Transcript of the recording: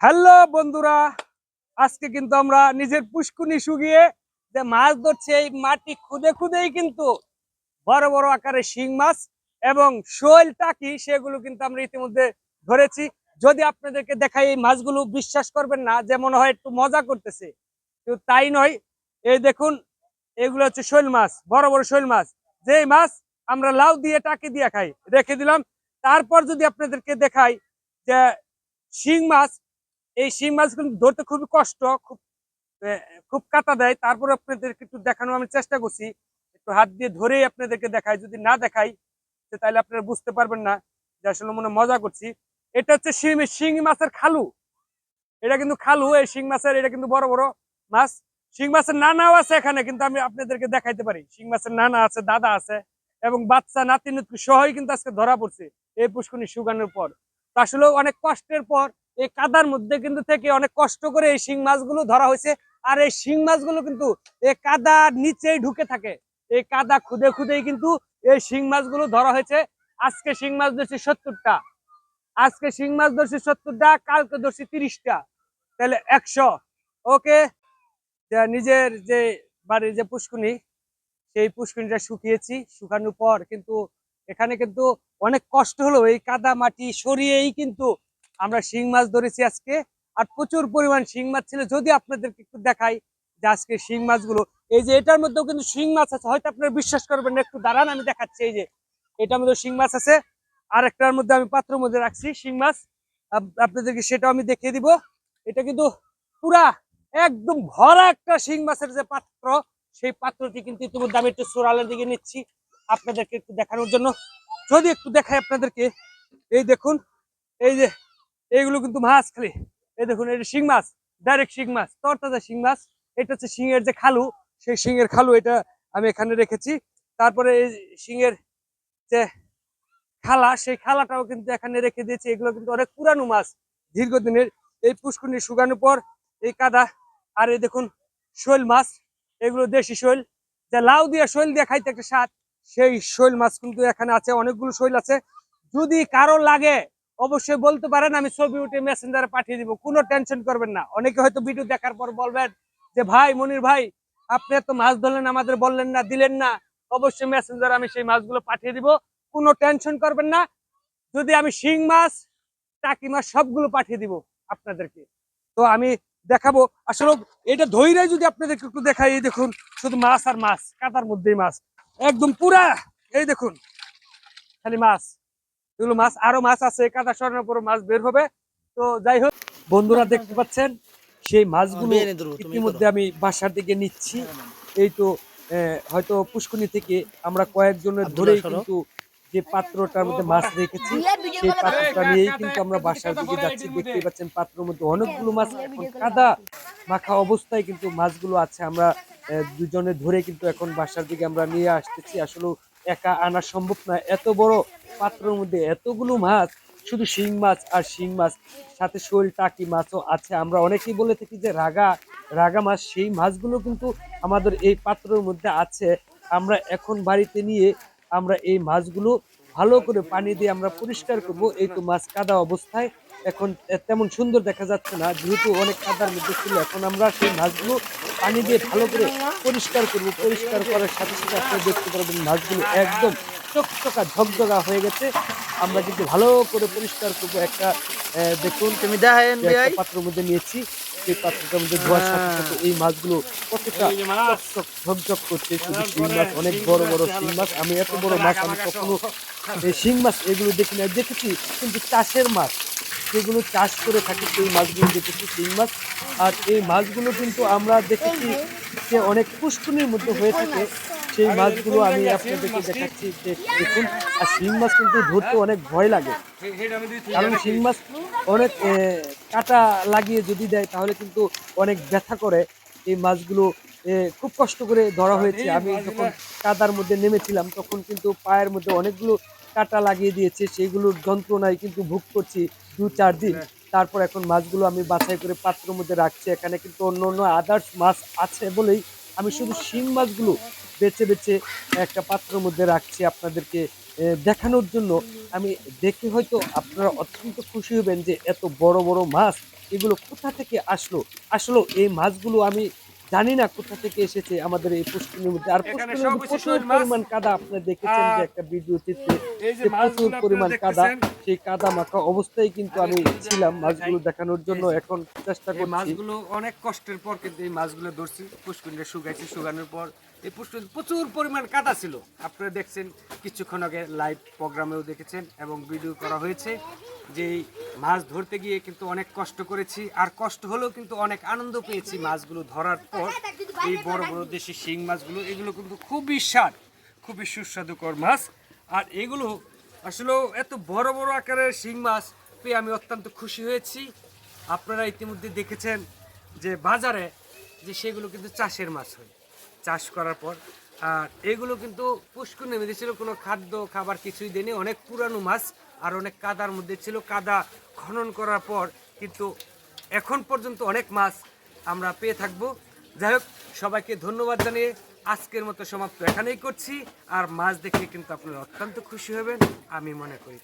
Hello বন্ধুরা, আজকে কিন্তু আমরা নিজের পুষ্কুনি শুকিয়ে যে মাছ ধরছে এই মাটি খুদে খুদেই কিন্তু বড় বড় আকারের শিং মাছ এবং শোল টাকি সেগুলো কিন্তু আমরা ইতিমধ্যে ধরেছি। যদি আপনাদেরকে দেখাই এই মাছগুলো বিশ্বাস করবেন না যে মনে হয় একটু মজা করতেছে, তো তাই নয়। এই দেখুন, এগুলো হচ্ছে শোল মাছ, বড় বড় শোল মাছ, যেই মাছ আমরা লাউ দিয়ে টাকি দিয়ে খাই। রেখে দিলাম। তারপর যদি আপনাদেরকে দেখাই যে শিং মাছ, এই শিং মাছ কিন্তু ধরতে খুবই কষ্ট, খুব কাটা দেয়। তারপর আপনাদেরকে একটু দেখানো আমি চেষ্টা করছি, একটু হাত দিয়ে ধরেই আপনাদেরকে দেখাই। যদি না দেখাই তাহলে আপনারা বুঝতে পারবেন না যে আসলে মনে মজা করছি। এটা হচ্ছে শিঙি মাছের খালু। এটা কিন্তু খালু এই শিং মাছের, এটা কিন্তু বড় বড় মাছ। শিং মাছের নানাও আছে এখানে, কিন্তু আমি আপনাদেরকে দেখাইতে পারি। শিং মাছের নানা আছে, দাদা আছে এবং বাচ্চা নাতি নাতনি সহই কিন্তু আজকে ধরা পড়ছে এই পুষ্করণী শুকানোর পর। তো আসলে অনেক কষ্টের পর এই কাদার মধ্যে কিন্তু থেকে অনেক কষ্ট করে এই শিং মাছগুলো ধরা হয়েছে। আর এই শিং মাছগুলো কিন্তু এই কাদার নিচেই ঢুকে থাকে, এই কাদা খুদে খুদেই কিন্তু এই শিং মাছগুলো ধরা হয়েছে। আজকে শিং মাছ ধরছি 70টা, আজকে শিং মাছ ধরছি 70টা, কালকে ধরছি 30টা, তাহলে 100। ওকে, নিজের যে বাড়ির যে পুষ্কুনি, সেই পুষ্কুনিটা শুকিয়েছি। শুকানোর পর কিন্তু এখানে কিন্তু অনেক কষ্ট হলো, এই কাদা মাটি সরিয়েই কিন্তু আমরা শিং মাছ ধরেছি আজকে। আর প্রচুর পরিমাণ শিং মাছ ছিল। যদি আপনাদেরকে একটু দেখাই যে আজকে শিং মাছগুলো, এই যে এটার মধ্যেও কিন্তু শিং মাছ আছে, হয়তো আপনারা বিশ্বাস করবেন না, একটু দাঁড়ান আমি দেখাচ্ছি। এই যে এটার মধ্যে শিং মাছ আছে, আর একটার মধ্যে আমি পাত্রের মধ্যে রাখছি শিং মাছ, আপনাদেরকে সেটাও আমি দেখিয়ে দিব। এটা কিন্তু পুরা একদম ভরা একটা শিং মাছের যে পাত্র, সেই পাত্রটি কিন্তু ইতিমধ্যে আমি একটু সোরালের দিকে নিচ্ছি আপনাদেরকে একটু দেখানোর জন্য। যদি একটু দেখাই আপনাদেরকে, এই দেখুন, এই যে এইগুলো কিন্তু মাছ খালি। এই দেখুন, এটা শিং মাছ, ডাইরেক্ট শিং মাছ, তরতাজা শিং মাছ। এটা হচ্ছে শিঙের যে খালু, সেই শিঙের খালু এটা আমি এখানে রেখেছি। তারপরে এই শিঙের যে খালা, সেই খালাটাও কিন্তু এখানে রেখে দিয়েছি। এগুলো কিন্তু অনেক পুরানো মাছ, দীর্ঘদিনের। এই পুষ্করণী শুকানোর পর এই কাদা। আর এই দেখুন শোল মাছ, এগুলো দেশি শোল, যে লাউ দিয়ে শোল দিয়ে খাইতে একটা স্বাদ, সেই শোল মাছ কিন্তু এখানে আছে, অনেকগুলো শোল আছে। যদি কারো লাগে অবশ্যই বলতে পারেন, আমি ছবি উঠে মেসেঞ্জারে পাঠিয়ে দিব, কোনো টেনশন করবেন না। অনেকে হয়তো ভিডিও দেখার পর বলবেন যে ভাই মনির ভাই, আপনি এত মাছ ধরলেন আমাদের বললেন না, দিলেন না। অবশ্যই মেসেঞ্জারে আমি সেই মাছগুলো পাঠিয়ে দিব, কোনো টেনশন করবেন না। যদি আমি শিং মাছ, টাকি মাছ সবগুলো পাঠিয়ে দিব আপনাদেরকে। তো আমি দেখাবো আসলে এটা ধৈর্য। যদি আপনাদেরকে একটু দেখাই, এই দেখুন শুধু মাছ আর মাছ, কাদার মধ্যেই মাছ একদম পুরা। এই দেখুন খালি মাছ, এগুলো মাছ, আরো মাছ আছে, কাদা সরানোর পর মাছ বের হবে। তো যাই হোক বন্ধুরা, দেখতে পাচ্ছেন সেই মাছগুলো ইতিমধ্যে আমি বাসার দিকে নিচ্ছি। এই তো হয়তো পুষ্করণী থেকে আমরা কয়েকজনের ধরেই কিন্তু যে পাত্রটার মধ্যে মাছ রেখেছি, সেই পাত্রটা নিয়েই কিন্তু আমরা বাসার দিকে যাচ্ছি। দেখতেই পাচ্ছেন পাত্রের মধ্যে অনেকগুলো মাছ এখন কাদা মাখা অবস্থায় কিন্তু মাছগুলো আছে। আমরা দুজনে ধরে কিন্তু এখন বাসার দিকে আমরা নিয়ে আসতেছি। আসলে একা আনা সম্ভব না, এত বড় পাত্রের মধ্যে এতগুলো মাছ। শুধু শিং মাছ আর শিং মাছ, সাথে শোল টাকি মাছও আছে। আমরা অনেকেই বলে থাকি যে রাগা রাগা মাছ, সেই মাছগুলো কিন্তু আমাদের এই পাত্রের মধ্যে আছে। আমরা এখন বাড়িতে নিয়ে আমরা এই মাছগুলো ভালো করে পানি দিয়ে আমরা পরিষ্কার করব। এই তো মাছ কাদা অবস্থায় এখন তেমন সুন্দর দেখা যাচ্ছে না, যেহেতু অনেক কাদার মধ্যে ছিল। এখন আমরা সেই মাছগুলো পানি দিয়ে ভালো করে পরিষ্কার করব। পরিষ্কার করার সাথে সাথে আপনারা দেখতে পারবেন মাছগুলো একদম চকচকা ঝকঝকা হয়ে গেছে। আমরা কিন্তু ভালো করে পরিষ্কার করব। একটা দেখুন, তুমি দেখেন একটা পাত্রের মধ্যে নিয়েছি, সেই পাত্রটার মধ্যে ধোয়ার সাথে সাথে এই মাছগুলো কতটা চকচক ঝকঝক করছে। শুধু শিং মাছ, অনেক বড় বড় শিং মাছ। আমি এত বড় মাছ আমি কখনো এই শিং মাছ এগুলো দেখি না। দেখেছি কিন্তু চাষের মাছ, যেগুলো চাষ করে থাকে সেই মাছগুলো দেখেছি, শিং মাছ। আর এই মাছগুলো কিন্তু আমরা দেখেছি যে অনেক পুষ্করণীর মধ্যে হয়ে থাকে। সেই মাছগুলো আমি আপনাদেরকে দেখাচ্ছি যে দেখুন। আর শিং মাছ কিন্তু ধরতে অনেক ভয় লাগে, কারণ শিং মাছ অনেক কাটা লাগিয়ে যদি দেয় তাহলে কিন্তু অনেক ব্যথা করে। এই মাছগুলো খুব কষ্ট করে ধরা হয়েছে। আমি যখন কাদার মধ্যে নেমেছিলাম তখন কিন্তু পায়ের মধ্যে অনেকগুলো কাটা লাগিয়ে দিয়েছে, সেইগুলোর যন্ত্রণায় কিন্তু ভোগ করছি 2-4 দিন। তারপর এখন মাছগুলো আমি বাছাই করে পাত্রের মধ্যে রাখছি। এখানে কিন্তু অন্য অন্য আদার্স মাছ আছে বলেই আমি শুধু শিং মাছগুলো বেছে বেছে একটা পাত্রের মধ্যে রাখছি আপনাদেরকে দেখানোর জন্য। আমি দেখে হয়তো আপনারা অত্যন্ত খুশি হবেন যে এত বড় বড় মাছ এগুলো কোথা থেকে আসলো? আসলে এই মাছগুলো আমি জানি না কোথা থেকে এসেছে আমাদের এই পুষ্করিণীর মধ্যে। আর এখানে পুষ্করিণীর মধ্যে সব হচ্ছে প্রচুর শোল মাছ। পরিমাণ কাদা, আপনারা দেখেছেন যে আর একটা ভিডিও চিত্রে এই যে যে প্রচুর মাছগুলো আপনারা পরিমাণ কাদা। দেখতেছেন, সেই কাদা মাখা অবস্থায় কিন্তু আমি আমি একটু যদি ছিলাম দেখাই, মাছগুলো দেখানোর এই জন্য। যে এখন চেষ্টা এই করছি। মাছগুলো অনেক কষ্টের পর কিন্তু এই মাছগুলো ধরছি, পুষ্করিণীতে শুকাইছি, শুকানোর পর এই পুষ্করিণীতে প্রচুর পরিমাণ কাদা ছিল। আপনারা দেখছেন কিছুক্ষণ আগে লাইভ প্রোগ্রামেও দেখেছেন এবং ভিডিও করা হয়েছে যে এই মাছ ধরতে গিয়ে কিন্তু অনেক কষ্ট করেছি, আর কষ্ট হলেও কিন্তু অনেক আনন্দ পেয়েছি মাছগুলো ধরার পর। এই বড় বড় দেশি শিং মাছগুলো, এগুলো কিন্তু খুবই স্বাদ, খুবই সুস্বাদুকর মাছ। আর এগুলো আসলে এত বড় বড় আকারের শিং মাছ পেয়ে আমি অত্যন্ত খুশি হয়েছি। আপনারা ইতিমধ্যে দেখেছেন যে বাজারে যে সেগুলো কিন্তু চাষের মাছ হয়, চাষ করার পর। আর এগুলো কিন্তু পুষ্করিণীর মধ্যে ছিল, কোনো খাদ্য খাবার কিছুই দেয়নি, অনেক পুরানো মাছ আর অনেক কাদার মধ্যে ছিল। কাদা খনন করার পর কিন্তু এখন পর্যন্ত অনেক মাছ আমরা পেয়ে থাকবো। যাই হোক, সবাইকে ধন্যবাদ জানিয়ে আজকের মতো সমাপ্ত এখানেই করছি। আর মাছ দেখে কিন্তু আপনারা অত্যন্ত খুশি হবেন আমি মনে করি।